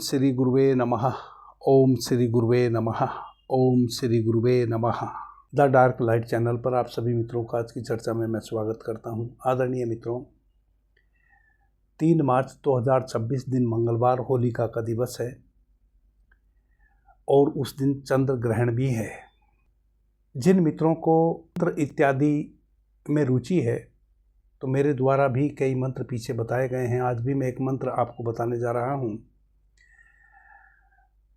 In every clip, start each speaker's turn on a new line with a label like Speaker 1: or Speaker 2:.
Speaker 1: श्री गुरुवे नमः। ओम श्री गुरुवे नमः। ओम श्री गुरुवे नमः। द डार्क लाइट चैनल पर आप सभी मित्रों का आज की चर्चा में मैं स्वागत करता हूं। आदरणीय मित्रों, 3 मार्च 2026 दिन मंगलवार होलिका का दिवस है और उस दिन चंद्र ग्रहण भी है। जिन मित्रों को मंत्र इत्यादि में रुचि है तो मेरे द्वारा भी कई मंत्र पीछे बताए गए हैं। आज भी मैं एक मंत्र आपको बताने जा रहा हूं।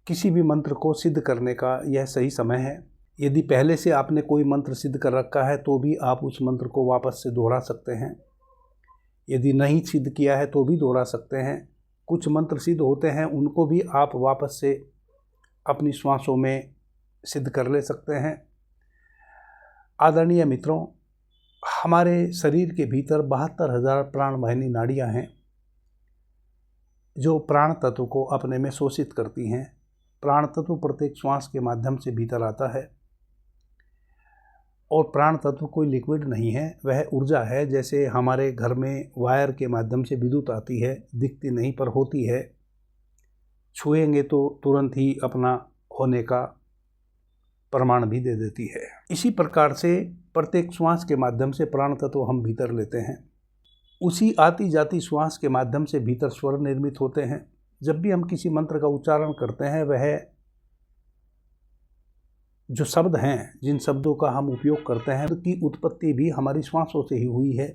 Speaker 1: किसी भी मंत्र को सिद्ध करने का यह सही समय है। यदि पहले से आपने कोई मंत्र सिद्ध कर रखा है तो भी आप उस मंत्र को वापस से दोहरा सकते हैं। यदि नहीं सिद्ध किया है तो भी दोहरा सकते हैं। कुछ मंत्र सिद्ध होते हैं, उनको भी आप वापस से अपनी श्वासों में सिद्ध कर ले सकते हैं। आदरणीय मित्रों, हमारे शरीर के भीतर 72,000 प्राणवाहिनी नाड़ियाँ हैं जो प्राण तत्व को अपने में शोषित करती हैं। प्राण तत्व प्रत्येक श्वास के माध्यम से भीतर आता है और प्राण तत्व कोई लिक्विड नहीं है, वह ऊर्जा है। जैसे हमारे घर में वायर के माध्यम से विद्युत आती है, दिखती नहीं पर होती है, छुएंगे तो तुरंत ही अपना होने का प्रमाण भी दे देती है। इसी प्रकार से प्रत्येक श्वास के माध्यम से प्राण तत्व हम भीतर लेते हैं। उसी आती जाती श्वास के माध्यम से भीतर स्वर निर्मित होते हैं। जब भी हम किसी मंत्र का उच्चारण करते हैं, वह जो शब्द हैं, जिन शब्दों का हम उपयोग करते हैं, की उत्पत्ति भी हमारी श्वासों से ही हुई है।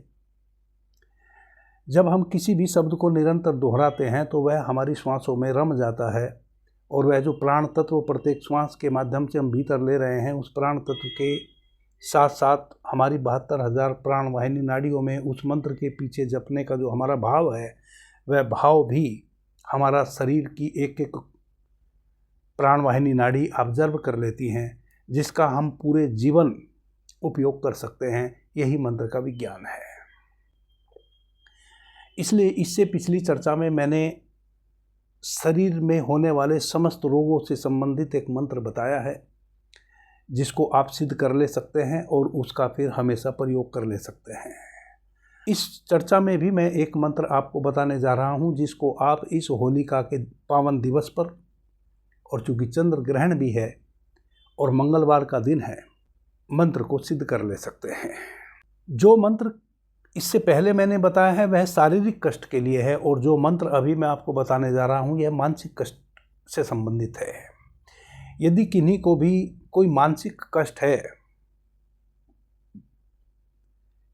Speaker 1: जब हम किसी भी शब्द को निरंतर दोहराते हैं तो वह हमारी श्वासों में रम जाता है और वह जो प्राण तत्व प्रत्येक श्वास के माध्यम से हम भीतर ले रहे हैं, उस प्राण तत्व के साथ साथ हमारी 72,000 प्राणवाहिनी नाड़ियों में उस मंत्र के पीछे जपने का जो हमारा भाव है, वह भाव भी हमारा शरीर की एक एक प्राणवाहिनी नाड़ी ऑब्जर्व कर लेती हैं, जिसका हम पूरे जीवन उपयोग कर सकते हैं। यही मंत्र का विज्ञान है। इसलिए इससे पिछली चर्चा में मैंने शरीर में होने वाले समस्त रोगों से संबंधित एक मंत्र बताया है, जिसको आप सिद्ध कर ले सकते हैं और उसका फिर हमेशा प्रयोग कर ले सकते हैं। इस चर्चा में भी मैं एक मंत्र आपको बताने जा रहा हूं, जिसको आप इस होलिका के पावन दिवस पर, और चूंकि चंद्र ग्रहण भी है और मंगलवार का दिन है, मंत्र को सिद्ध कर ले सकते हैं। जो मंत्र इससे पहले मैंने बताया है वह शारीरिक कष्ट के लिए है, और जो मंत्र अभी मैं आपको बताने जा रहा हूं यह मानसिक कष्ट से संबंधित है। यदि किन्हीं को भी कोई मानसिक कष्ट है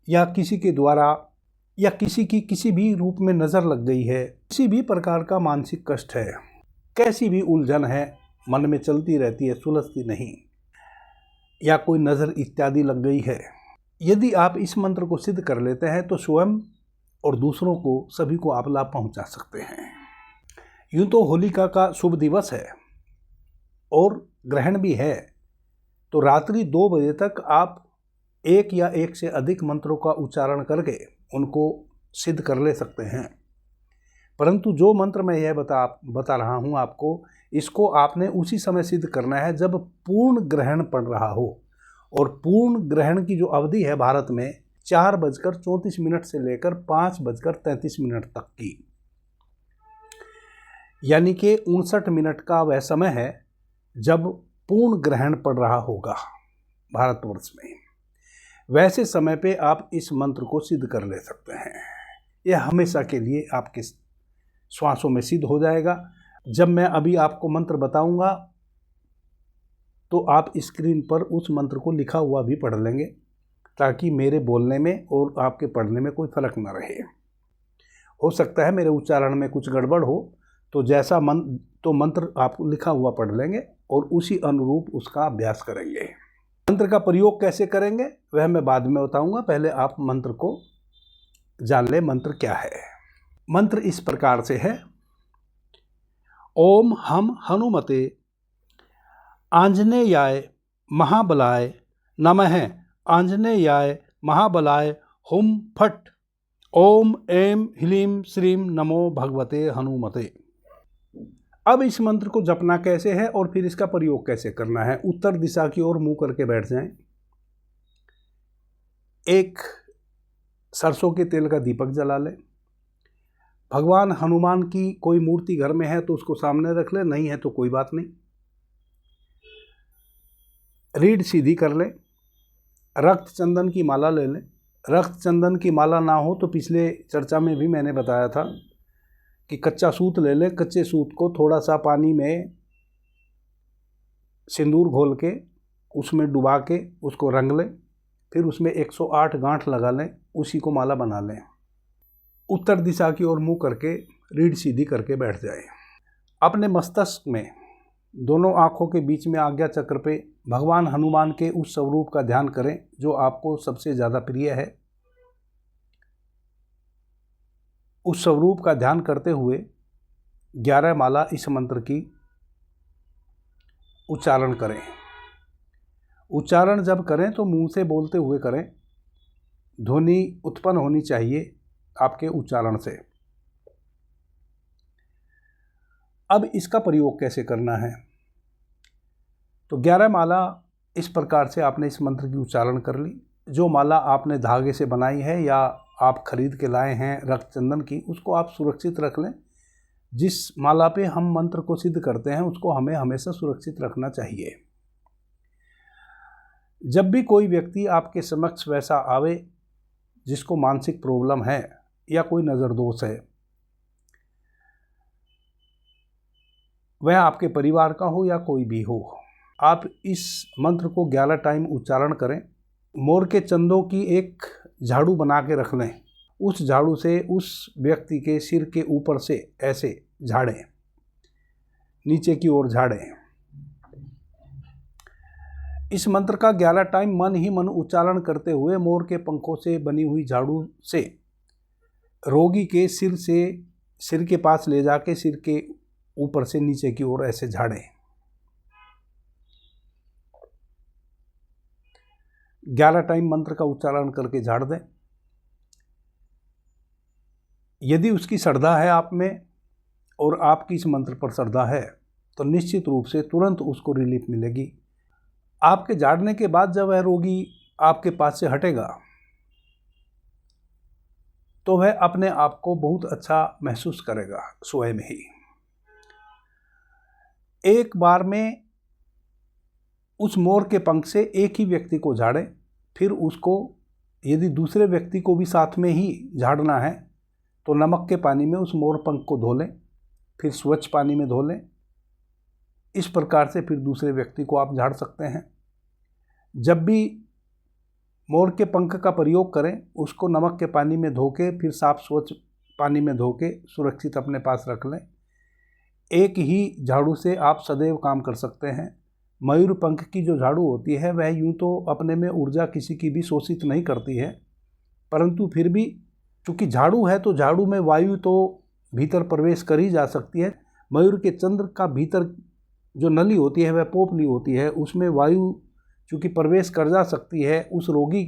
Speaker 1: या किसी के द्वारा या किसी की किसी भी रूप में नज़र लग गई है, किसी भी प्रकार का मानसिक कष्ट है, कैसी भी उलझन है, मन में चलती रहती है, सुलझती नहीं, या कोई नज़र इत्यादि लग गई है, यदि आप इस मंत्र को सिद्ध कर लेते हैं तो स्वयं और दूसरों को सभी को आप लाभ पहुंचा सकते हैं। यूँ तो होलिका का शुभ दिवस है और ग्रहण भी है, तो रात्रि 2 बजे तक आप एक या एक से अधिक मंत्रों का उच्चारण करके उनको सिद्ध कर ले सकते हैं। परंतु जो मंत्र मैं यह बता रहा हूँ आपको, इसको आपने उसी समय सिद्ध करना है जब पूर्ण ग्रहण पड़ रहा हो। और पूर्ण ग्रहण की जो अवधि है भारत में 4:34 से लेकर 5:33 तक की, यानी कि 59 मिनट का वह समय है जब पूर्ण ग्रहण पड़ रहा होगा भारतवर्ष में। वैसे समय पे आप इस मंत्र को सिद्ध कर ले सकते हैं। यह हमेशा के लिए आपके श्वासों में सिद्ध हो जाएगा। जब मैं अभी आपको मंत्र बताऊंगा तो आप स्क्रीन पर उस मंत्र को लिखा हुआ भी पढ़ लेंगे, ताकि मेरे बोलने में और आपके पढ़ने में कोई फर्क न रहे। हो सकता है मेरे उच्चारण में कुछ गड़बड़ हो, तो जैसा मंत्र आप लिखा हुआ पढ़ लेंगे और उसी अनुरूप उसका अभ्यास करेंगे। मंत्र का प्रयोग कैसे करेंगे वह मैं बाद में बताऊंगा। पहले आप मंत्र को जान ले, मंत्र क्या है। मंत्र इस प्रकार से है। ओम हम हनुमते आंजनेयाय महाबलाय नमः। आंजनेयाय महाबलाय हुम फट। ओम ऐं ह्रीं श्रीं नमो भगवते हनुमते। अब इस मंत्र को जपना कैसे है और फिर इसका प्रयोग कैसे करना है। उत्तर दिशा की ओर मुंह करके बैठ जाएं। एक सरसों के तेल का दीपक जला लें। भगवान हनुमान की कोई मूर्ति घर में है तो उसको सामने रख ले, नहीं है तो कोई बात नहीं। रीढ़ सीधी कर ले, रक्त चंदन की माला ले लें। रक्त चंदन की माला ना हो तो पिछले चर्चा में भी मैंने बताया था कि कच्चा सूत ले लें। कच्चे सूत को थोड़ा सा पानी में सिंदूर घोल के उसमें डुबा के उसको रंग लें, फिर उसमें 108 गांठ लगा लें, उसी को माला बना लें। उत्तर दिशा की ओर मुंह करके रीढ़ सीधी करके बैठ जाए। अपने मस्तिष्क में दोनों आँखों के बीच में आज्ञा चक्र पे भगवान हनुमान के उस स्वरूप का ध्यान करें जो आपको सबसे ज़्यादा प्रिय है। उस स्वरूप का ध्यान करते हुए 11 माला इस मंत्र की उच्चारण करें। उच्चारण जब करें तो मुंह से बोलते हुए करें, ध्वनि उत्पन्न होनी चाहिए आपके उच्चारण से। अब इसका प्रयोग कैसे करना है? तो 11 माला इस प्रकार से आपने इस मंत्र की उच्चारण कर ली। जो माला आपने धागे से बनाई है या आप खरीद के लाए हैं रक्त चंदन की, उसको आप सुरक्षित रख लें। जिस माला पे हम मंत्र को सिद्ध करते हैं उसको हमें हमेशा सुरक्षित रखना चाहिए। जब भी कोई व्यक्ति आपके समक्ष वैसा आवे जिसको मानसिक प्रॉब्लम है या कोई नज़र दोष है, वह आपके परिवार का हो या कोई भी हो, आप इस मंत्र को 11 टाइम उच्चारण करें। मोर के चंदों की एक झाड़ू बना के रख लें। उस झाड़ू से उस व्यक्ति के सिर के ऊपर से ऐसे झाड़ें, नीचे की ओर झाड़ें। इस मंत्र का 11 टाइम मन ही मन उच्चारण करते हुए मोर के पंखों से बनी हुई झाड़ू से रोगी के सिर के पास ले जाके सिर के ऊपर से नीचे की ओर ऐसे झाड़ें। 11 टाइम मंत्र का उच्चारण करके झाड़ दें। यदि उसकी श्रद्धा है आप में और आपकी इस मंत्र पर श्रद्धा है तो निश्चित रूप से तुरंत उसको रिलीफ मिलेगी। आपके झाड़ने के बाद जब वह रोगी आपके पास से हटेगा तो वह अपने आप को बहुत अच्छा महसूस करेगा स्वयं ही। एक बार में उस मोर के पंख से एक ही व्यक्ति को झाड़ें, फिर उसको यदि दूसरे व्यक्ति को भी साथ में ही झाड़ना है तो नमक के पानी में उस मोर पंख को धो लें, फिर स्वच्छ पानी में धो लें। इस प्रकार से फिर दूसरे व्यक्ति को आप झाड़ सकते हैं। जब भी मोर के पंख का प्रयोग करें उसको नमक के पानी में धो के फिर साफ स्वच्छ पानी में धो के सुरक्षित अपने पास रख लें। एक ही झाड़ू से आप सदैव काम कर सकते हैं। मयूर पंख की जो झाड़ू होती है वह यूँ तो अपने में ऊर्जा किसी की भी शोषित नहीं करती है, परंतु फिर भी चूँकि झाड़ू है तो झाड़ू में वायु तो भीतर प्रवेश कर ही जा सकती है। मयूर के चंद्र का भीतर जो नली होती है वह पोपली होती है, उसमें वायु चूँकि प्रवेश कर जा सकती है। उस रोगी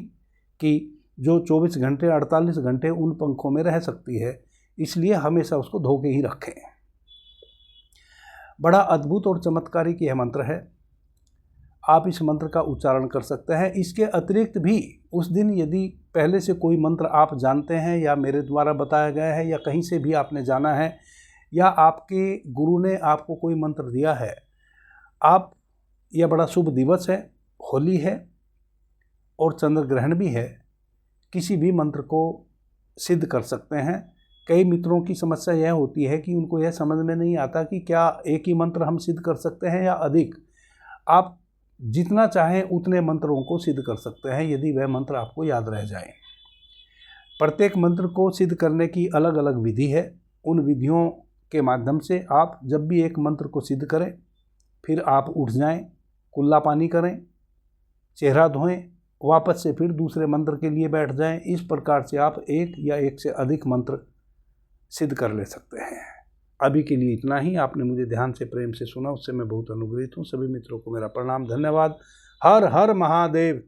Speaker 1: की जो 24 घंटे 48 घंटे उन पंखों में रह सकती है, इसलिए हमेशा उसको धो के ही रखें। बड़ा अद्भुत और चमत्कारिक यह मंत्र है। आप इस मंत्र का उच्चारण कर सकते हैं। इसके अतिरिक्त भी उस दिन यदि पहले से कोई मंत्र आप जानते हैं या मेरे द्वारा बताया गया है या कहीं से भी आपने जाना है या आपके गुरु ने आपको कोई मंत्र दिया है, आप, यह बड़ा शुभ दिवस है, होली है और चंद्र ग्रहण भी है, किसी भी मंत्र को सिद्ध कर सकते हैं। कई मित्रों की समस्या यह होती है कि उनको यह समझ में नहीं आता कि क्या एक ही मंत्र हम सिद्ध कर सकते हैं या अधिक। आप जितना चाहें उतने मंत्रों को सिद्ध कर सकते हैं यदि वह मंत्र आपको याद रह जाए। प्रत्येक मंत्र को सिद्ध करने की अलग अलग विधि है। उन विधियों के माध्यम से आप जब भी एक मंत्र को सिद्ध करें फिर आप उठ जाएं, कुल्ला पानी करें, चेहरा धोएं, वापस से फिर दूसरे मंत्र के लिए बैठ जाएं। इस प्रकार से आप एक या एक से अधिक मंत्र सिद्ध कर ले सकते हैं। अभी के लिए इतना ही। आपने मुझे ध्यान से प्रेम से सुना, उससे मैं बहुत अनुग्रहित हूँ। सभी मित्रों को मेरा प्रणाम, धन्यवाद। हर हर महादेव।